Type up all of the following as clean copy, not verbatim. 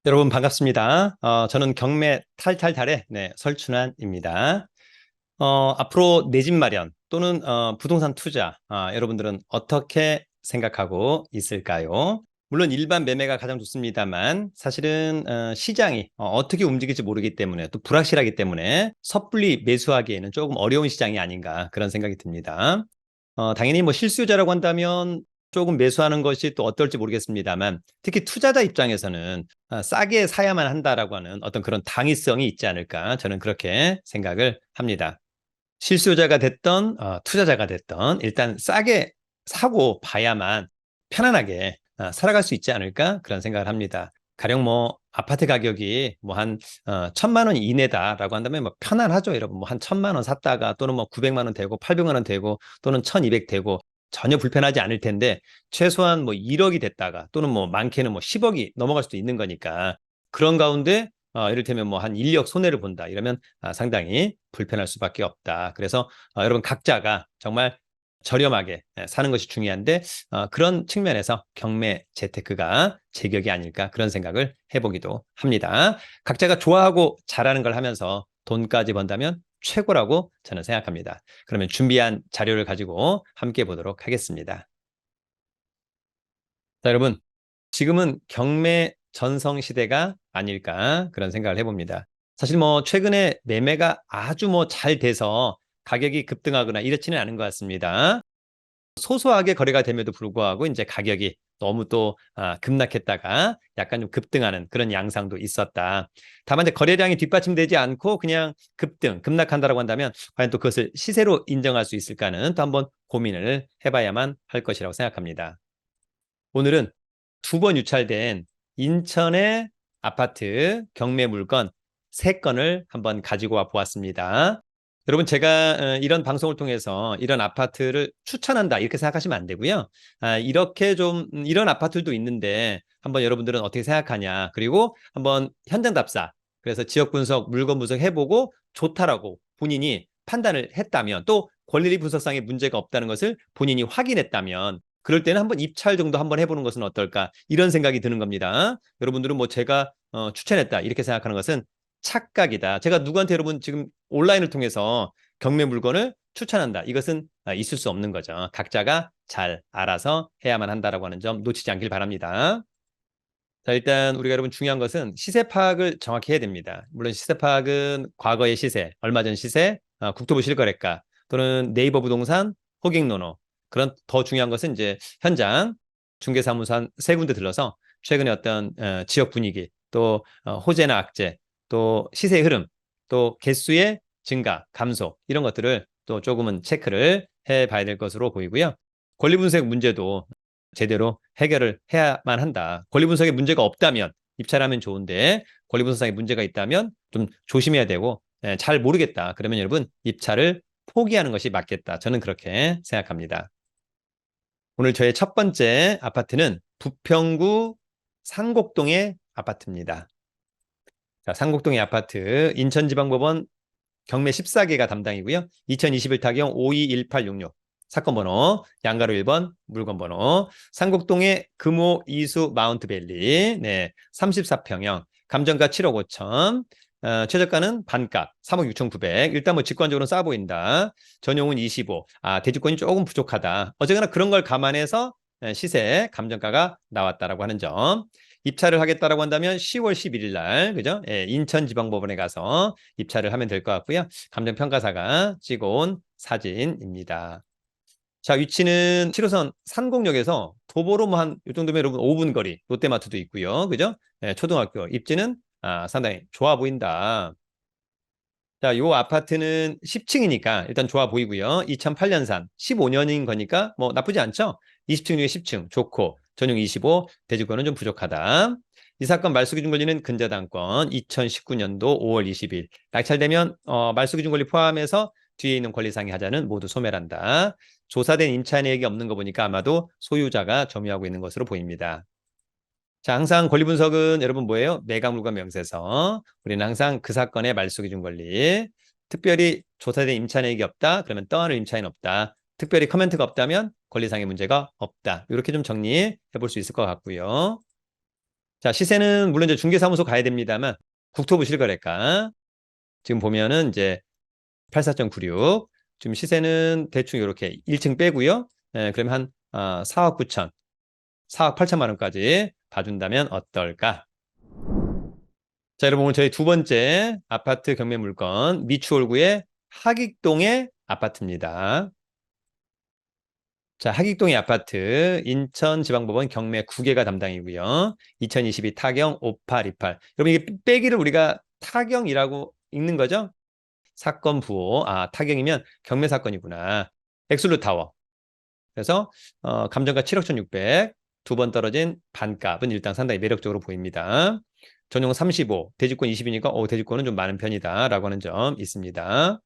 여러분 반갑습니다. 저는 경매 탈탈탈의 설춘환입니다. 앞으로 내 집 마련 또는 부동산 투자 여러분들은 어떻게 생각하고 있을까요? 물론 일반 매매가 가장 좋습니다만 사실은 시장이 어떻게 움직일지 모르기 때문에 또 불확실하기 때문에 섣불리 매수하기에는 조금 어려운 시장이 아닌가 그런 생각이 듭니다. 당연히 뭐 실수요자라고 한다면 조금 매수하는 것이 또 어떨지 모르겠습니다만 특히 투자자 입장에서는 싸게 사야만 한다라고 하는 어떤 그런 당위성이 있지 않을까 저는 그렇게 생각을 합니다. 실수요자가 됐던 투자자가 됐던 일단 싸게 사고 봐야만 편안하게 살아갈 수 있지 않을까 그런 생각을 합니다. 가령 뭐 아파트 가격이 뭐 한 1,000만 원 이내다라고 한다면 뭐 편안하죠, 여러분. 뭐 한 1,000만 원 샀다가 또는 뭐 900만 원 되고 800만 원 되고 또는 1,200 되고 전혀 불편하지 않을 텐데 최소한 뭐 1억이 됐다가 또는 뭐 많게는 뭐 10억이 넘어갈 수도 있는 거니까 그런 가운데 이를테면 뭐 한 1억 손해를 본다 이러면 상당히 불편할 수밖에 없다. 그래서 여러분 각자가 정말 저렴하게 사는 것이 중요한데 그런 측면에서 경매 재테크가 제격이 아닐까 그런 생각을 해보기도 합니다. 각자가 좋아하고 잘하는 걸 하면서 돈까지 번다면 최고라고 저는 생각합니다. 그러면 준비한 자료를 가지고 함께 보도록 하겠습니다. 자, 여러분, 지금은 경매 전성 시대가 아닐까 그런 생각을 해봅니다. 사실 뭐 최근에 매매가 아주 뭐 잘 돼서 가격이 급등하거나 이렇지는 않은 것 같습니다. 소소하게 거래가 됨에도 불구하고 이제 가격이 너무 또 급락했다가 약간 좀 급등하는 그런 양상도 있었다. 다만 이제 거래량이 뒷받침되지 않고 그냥 급락한다라고 한다면 과연 또 그것을 시세로 인정할 수 있을까는 또 한번 고민을 해봐야만 할 것이라고 생각합니다. 오늘은 2번 유찰된 인천의 아파트 경매 물건 3건을 한번 가지고 와 보았습니다. 여러분, 제가 이런 방송을 통해서 이런 아파트를 추천한다 이렇게 생각하시면 안 되고요. 이렇게 좀 이런 아파트도 있는데 한번 여러분들은 어떻게 생각하냐, 그리고 한번 현장 답사, 그래서 지역 분석, 물건 분석 해보고 좋다라고 본인이 판단을 했다면, 또 권리 분석상의 문제가 없다는 것을 본인이 확인했다면 그럴 때는 한번 입찰 정도 한번 해보는 것은 어떨까 이런 생각이 드는 겁니다. 여러분들은 뭐 제가 추천했다 이렇게 생각하는 것은 착각이다. 제가 누구한테 여러분 지금 온라인을 통해서 경매 물건을 추천한다, 이것은 있을 수 없는 거죠. 각자가 잘 알아서 해야만 한다라고 하는 점 놓치지 않길 바랍니다. 자, 일단 우리가 여러분 중요한 것은 시세 파악을 정확히 해야 됩니다. 물론 시세 파악은 과거의 시세, 얼마 전 시세, 국토부 실거래가 또는 네이버 부동산, 호갱노노, 그런 더 중요한 것은 이제 현장 중개사무소 한 3군데 들러서 최근에 어떤 지역 분위기, 또 호재나 악재, 또 시세 흐름, 또 개수의 증가, 감소 이런 것들을 또 조금은 체크를 해봐야 될 것으로 보이고요. 권리 분석 문제도 제대로 해결을 해야만 한다. 권리 분석에 문제가 없다면 입찰하면 좋은데 권리 분석상에 문제가 있다면 좀 조심해야 되고, 잘 모르겠다 그러면 여러분 입찰을 포기하는 것이 맞겠다. 저는 그렇게 생각합니다. 오늘 저의 첫 번째 아파트는 부평구 상곡동의 아파트입니다. 자, 상곡동의 아파트 인천지방법원 경매 14개가 담당이고요. 2021 타경 521866 사건 번호 양가로 1번 물건 번호 상곡동의 금호 이수 마운트밸리 34평형 감정가 7억 5천, 최저가는 반가 3억 6천 9백. 일단 뭐 직관적으로 싸 보인다. 전용은 25. 대지권이 조금 부족하다. 어쨌거나 그런 걸 감안해서 시세 감정가가 나왔다라고 하는 점. 입찰을 하겠다라고 한다면 10월 11일 날, 그죠? 인천지방법원에 가서 입찰을 하면 될 것 같고요. 감정평가사가 찍어온 사진입니다. 자, 위치는 7호선 산곡역에서 도보로 뭐 한 이 정도면 여러분 5분 거리, 롯데마트도 있고요. 그죠? 초등학교 입지는 상당히 좋아 보인다. 자, 요 아파트는 10층이니까 일단 좋아 보이고요. 2008년산 15년인 거니까 뭐 나쁘지 않죠? 20층 중에 10층 좋고 전용 25, 대지권은 좀 부족하다. 이 사건 말소기준 권리는 근저당권 2019년도 5월 20일 낙찰되면 말소기준 권리 포함해서 뒤에 있는 권리상의 하자는 모두 소멸한다. 조사된 임차 내역이 없는 거 보니까 아마도 소유자가 점유하고 있는 것으로 보입니다. 자, 항상 권리 분석은 여러분 뭐예요? 매각물과 명세서. 우리는 항상 그 사건의 말소기준 권리. 특별히 조사된 임차 내역이 없다. 그러면 떠안을 임차인 없다. 특별히 커멘트가 없다면 권리상의 문제가 없다. 이렇게 좀 정리해 볼 수 있을 것 같고요. 자, 시세는 물론 이제 중개사무소 가야 됩니다만 국토부 실거래가 지금 보면은 이제 84.96 지금 시세는 대충 이렇게 1층 빼고요. 그러면 한 4억 9천, 4억 8천만 원까지 봐준다면 어떨까? 자, 여러분 오늘 저희 두 번째 아파트 경매 물건 미추홀구의 하익동의 아파트입니다. 자, 하익동의 아파트 인천지방법원 경매 9개가 담당이고요. 2022 타경 5828. 여러분 이게 빼기를 우리가 타경이라고 읽는 거죠? 사건 부호. 타경이면 경매 사건이구나. 엑슬루 타워. 그래서 감정가 7억 1,600. 두 번 떨어진 반값은 일단 상당히 매력적으로 보입니다. 전용 35, 대지권 20이니까 대지권은 좀 많은 편이다라고 하는 점 있습니다.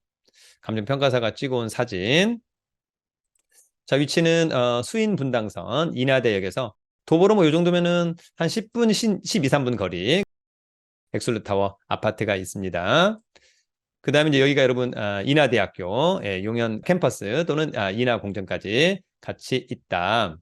감정평가사가 찍어온 사진. 자, 위치는 수인 분당선 인하대역에서 도보로 뭐 이 정도면은 한 10분, 12, 3분 거리 엑슬루 타워 아파트가 있습니다. 그 다음에 이제 여기가 여러분 인하대학교 용현 캠퍼스 또는 인하공전까지 같이 있다.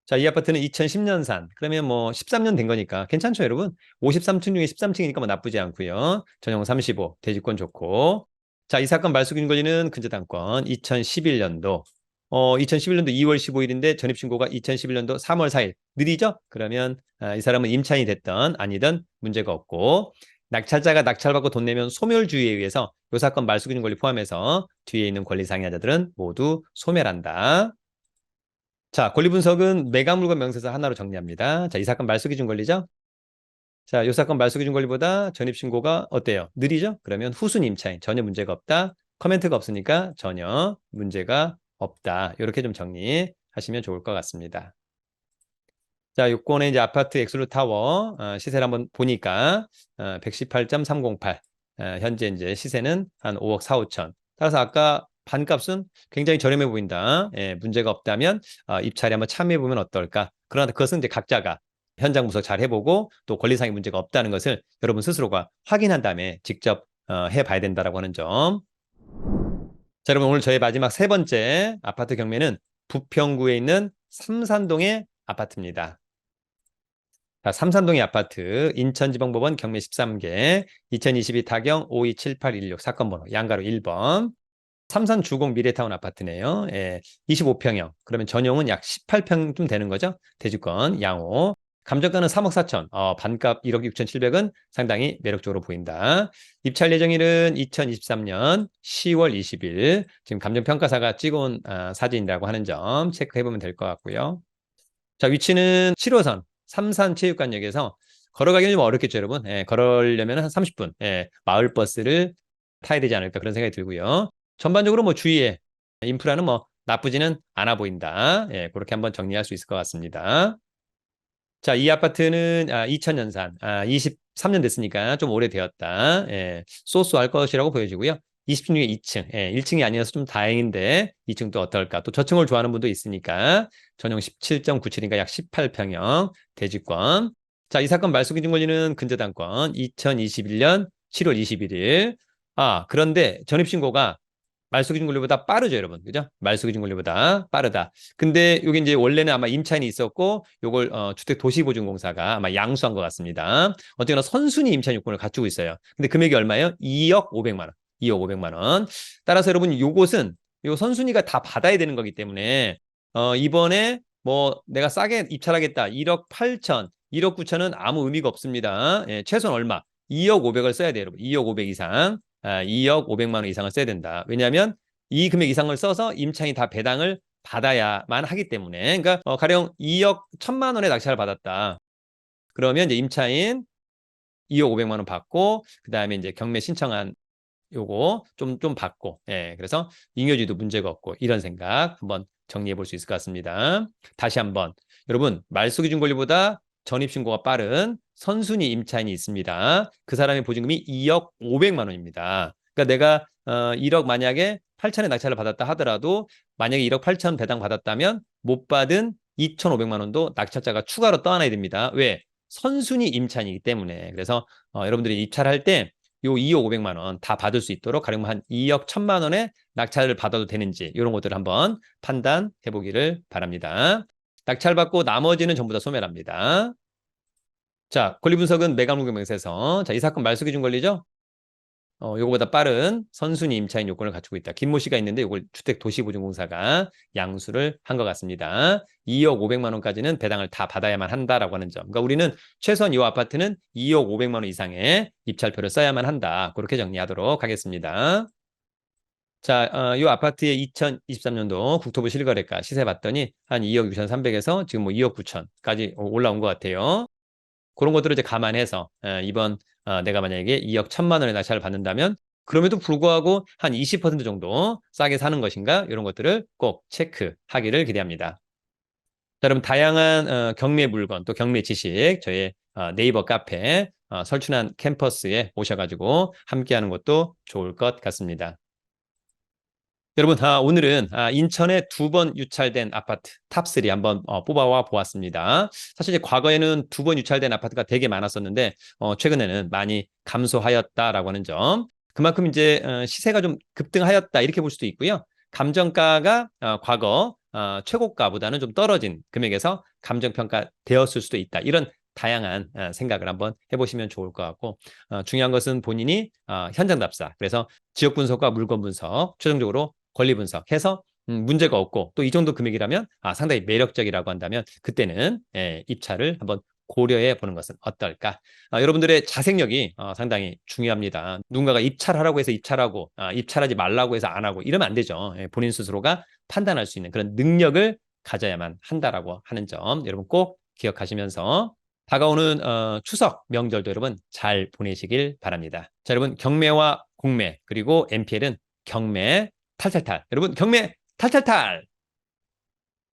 자, 이 아파트는 2010년산. 그러면 뭐 13년 된 거니까 괜찮죠, 여러분? 53층 중에 13층이니까 뭐 나쁘지 않고요. 전용 35, 대지권 좋고. 자, 이 사건 말소균권리는 근저당권 2011년도. 2011년도 2월 15일인데 전입신고가 2011년도 3월 4일. 느리죠? 그러면 이 사람은 임차인이 됐던 아니든 문제가 없고 낙찰자가 낙찰받고 돈 내면 소멸주의에 의해서 이 사건 말소기준 권리 포함해서 뒤에 있는 권리상해자들은 모두 소멸한다. 자, 권리 분석은 매각물건 명세서 하나로 정리합니다. 자, 이 사건 말소기준 권리죠? 자, 이 사건 말소기준 권리보다 전입신고가 어때요? 느리죠? 그러면 후순 임차인 전혀 문제가 없다. 커멘트가 없으니까 전혀 문제가 없다. 이렇게 좀 정리하시면 좋을 것 같습니다. 자, 요건의 이제 아파트 엑슬루 타워 시세를 한번 보니까 118.308 현재 이제 시세는 한 5억 4, 5천. 따라서 아까 반값은 굉장히 저렴해 보인다. 문제가 없다면 입찰에 한번 참여해 보면 어떨까? 그러나 그것은 이제 각자가 현장 분석 잘 해보고 또 권리상의 문제가 없다는 것을 여러분 스스로가 확인한 다음에 직접 해봐야 된다라고 하는 점. 자, 여러분 오늘 저희 마지막 세 번째 아파트 경매는 부평구에 있는 삼산동의 아파트입니다. 자, 삼산동의 아파트 인천지방법원 경매 13개 2022 타경 527816 사건 번호 양가로 1번 삼산 주공 미래타운 아파트네요. 25평형 그러면 전용은 약 18평 좀 되는 거죠. 대지권 양호 감정가는 3억 4천 반값 1억 6,700은 상당히 매력적으로 보인다. 입찰 예정일은 2023년 10월 20일 지금 감정평가사가 찍어온 사진이라고 하는 점 체크해보면 될 것 같고요. 자, 위치는 7호선 삼산체육관역에서 걸어가기는 좀 어렵겠죠, 여러분. 걸으려면 한 30분. 마을버스를 타야 되지 않을까 그런 생각이 들고요. 전반적으로 뭐 주위에 인프라는 뭐 나쁘지는 않아 보인다. 그렇게 한번 정리할 수 있을 것 같습니다. 자, 이 아파트는 2000년산, 23년 됐으니까 좀 오래되었다. 소소할 것이라고 보여지고요. 20층 중에 2층, 1층이 아니어서 좀 다행인데 2층 또 어떨까? 또 저층을 좋아하는 분도 있으니까 전용 17.97인가 약 18평형 대지권. 자, 이 사건 말소기준 권리는 근저당권 2021년 7월 21일. 그런데 전입신고가 말소기준 권리보다 빠르죠, 여러분. 그죠? 말소기준 권리보다 빠르다. 근데 이게 이제 원래는 아마 임차인이 있었고 요걸 주택도시보증공사가 아마 양수한 것 같습니다. 어쨌거나 선순위 임차인 요건을 갖추고 있어요. 근데 금액이 얼마예요? 2억 500만 원. 2억 500만 원. 따라서 여러분 요것은 요 선순위가 다 받아야 되는 거기 때문에 이번에 뭐 내가 싸게 입찰하겠다. 1억 8천, 1억 9천은 아무 의미가 없습니다. 최소한 얼마? 2억 500을 써야 돼요, 여러분. 2억 500 이상. 2억 500만 원 이상을 써야 된다. 왜냐하면 이 금액 이상을 써서 임차인이 다 배당을 받아야만 하기 때문에. 그러니까 가령 2억 1천만 원의 낙찰을 받았다. 그러면 이제 임차인 2억 500만 원 받고 그다음에 이제 경매 신청한 요거 좀 받고. 그래서 잉여주도 문제가 없고 이런 생각 한번 정리해 볼 수 있을 것 같습니다. 다시 한번 여러분 말소기준 권리보다 전입신고가 빠른 선순위 임차인이 있습니다. 그 사람의 보증금이 2억 500만 원입니다. 그러니까 내가 1억 만약에 8천에 낙찰을 받았다 하더라도 만약에 1억 8천 배당 받았다면 못 받은 2,500만 원도 낙찰자가 추가로 떠안아야 됩니다. 왜? 선순위 임차인이기 때문에. 그래서 여러분들이 입찰할 때 요 2억 500만 원 다 받을 수 있도록 가령 한 2억 1천만 원의 낙찰을 받아도 되는지 이런 것들을 한번 판단해 보기를 바랍니다. 낙찰 받고 나머지는 전부 다 소멸합니다. 자, 권리 분석은 매각무효명세서. 자, 이 사건 말소기준 권리죠? 요거보다 빠른 선순위 임차인 요건을 갖추고 있다. 김모 씨가 있는데 요걸 주택도시보증공사가 양수를 한 것 같습니다. 2억 500만 원까지는 배당을 다 받아야만 한다라고 하는 점. 그러니까 우리는 최소한 이 아파트는 2억 500만 원 이상의 입찰표를 써야만 한다. 그렇게 정리하도록 하겠습니다. 자, 이 아파트의 2023년도 국토부 실거래가 시세 봤더니 한 2억 6,300에서 지금 뭐 2억 9천까지 올라온 것 같아요. 그런 것들을 이제 감안해서 이번 내가 만약에 2억 1천만 원에 낙찰을 받는다면 그럼에도 불구하고 한 20% 정도 싸게 사는 것인가 이런 것들을 꼭 체크하기를 기대합니다. 자, 여러분 다양한 경매 물건 또 경매 지식 저희 네이버 카페 설춘한 캠퍼스에 오셔가지고 함께하는 것도 좋을 것 같습니다. 여러분, 오늘은 인천에 2번 유찰된 아파트 탑3 한번 뽑아와 보았습니다. 사실 이제 과거에는 2번 유찰된 아파트가 되게 많았었는데 최근에는 많이 감소하였다라고 하는 점. 그만큼 이제 시세가 좀 급등하였다 이렇게 볼 수도 있고요. 감정가가 과거 최고가보다는 좀 떨어진 금액에서 감정평가 되었을 수도 있다. 이런 다양한 생각을 한번 해보시면 좋을 것 같고 중요한 것은 본인이 현장 답사 그래서 지역 분석과 물건 분석 최종적으로 권리 분석해서 문제가 없고 또 이 정도 금액이라면 상당히 매력적이라고 한다면 그때는 입찰을 한번 고려해 보는 것은 어떨까? 여러분들의 자생력이 상당히 중요합니다. 누군가가 입찰하라고 해서 입찰하고 입찰하지 말라고 해서 안 하고 이러면 안 되죠. 본인 스스로가 판단할 수 있는 그런 능력을 가져야만 한다라고 하는 점 여러분 꼭 기억하시면서 다가오는 추석 명절도 여러분 잘 보내시길 바랍니다. 자, 여러분 경매와 공매 그리고 MPL은 경매 탈탈탈. 여러분 경매 탈탈탈.